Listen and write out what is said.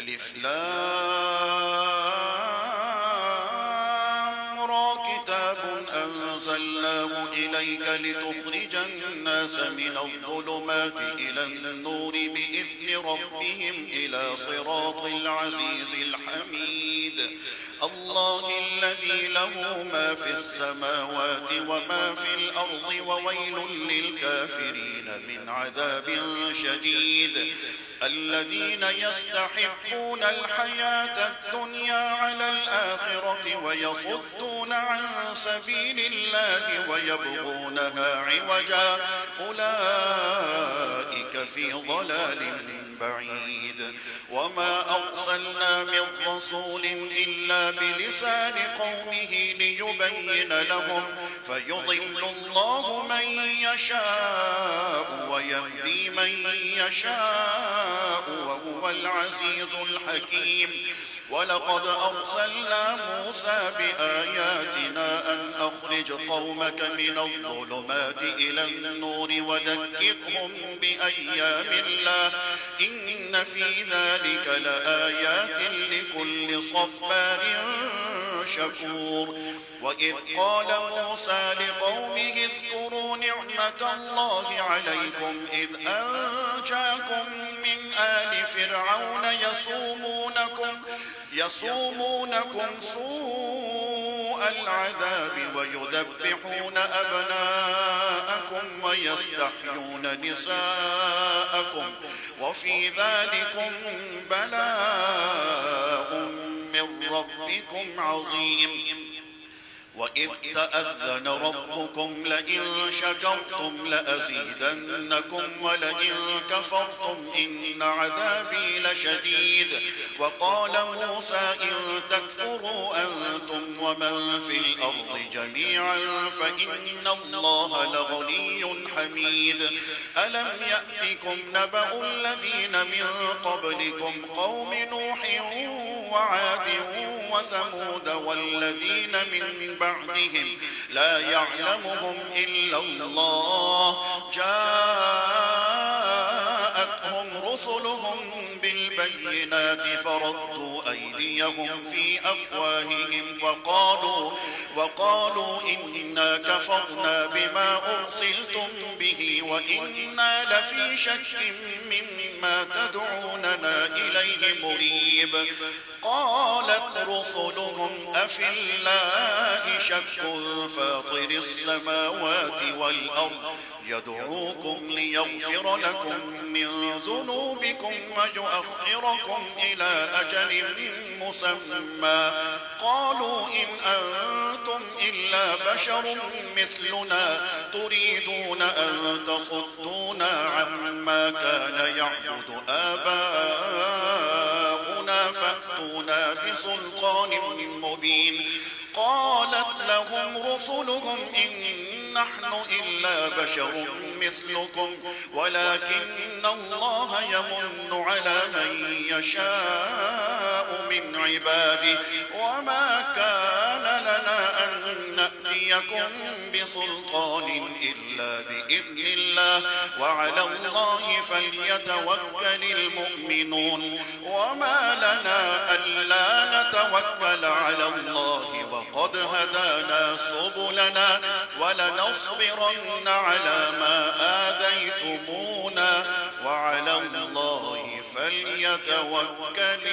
ألف لام را كتاب أنزلناه إليك لتخرج الناس من الظلمات إلى النور بإذن ربهم إلى صراط العزيز الحميد الله الذي له ما في السماوات وما في الأرض وويل للكافرين من عذاب شديد الذين يستحبون الحياة الدنيا على الآخرة ويصدون عن سبيل الله ويبغونها عوجا أولئك في ضلال بعيد وما أرسلنا من رسول إلا بلسان قومه ليبين لهم فيضل الله من يشاء ويهدي من يشاء وهو العزيز الحكيم ولقد أرسلنا موسى بآياتنا أن أخرج قومك من الظلمات إلى النور وذكرهم بأيام الله إن في ذلك لآيات لكل صبار شكور وإذ قال موسى لقومه اذكروا نعمة الله عليكم إذ أنجاكم من آل فرعون يصومونكم سوء العذاب ويذبحون أبناءكم ويستحيون نساءكم وفي ذلكم بلاء من ربكم عظيم وإذ تأذن ربكم لئن شكرتم لأزيدنكم ولئن كفرتم إن عذابي لشديد وقال موسى إن تكفروا أنتم ومن في الأرض جميعا فإن الله لغني حميد ألم يأتكم نبأ الذين من قبلكم قوم نوح وعاد وثمود والذين من بعدهم لا يعلمهم إلا الله جاءتهم رسلهم بالبينات فردوا أيديهم في أفواههم وقالوا إنا كفرنا بما أرسلتم به وإنا لفي شك مما تدعوننا إليه مريب قالت رسلهم أفي الله شك فاطر السماوات والأرض يدعوكم ليغفر لكم من ذنوبكم ويؤخركم إلى أجل مسمى قالوا إن أنتم إلا بشر مثلنا تريدون أن تصدونا عما كان يعبد آباؤنا فأتونا بسلطان مبين قالت لهم رسلهم إن نحن إلا بشر مثلكم ولكن الله يمن على من يشاء من عباده وما كان لنا أن نأتيكم بسلطان إلا بإذن الله وعلى الله فليتوكل المؤمنون وما لنا ألا نتوكل على الله وقد هدانا سبلنا ولنصبرن على ما آذيتمونا وعلى الله فليتوكل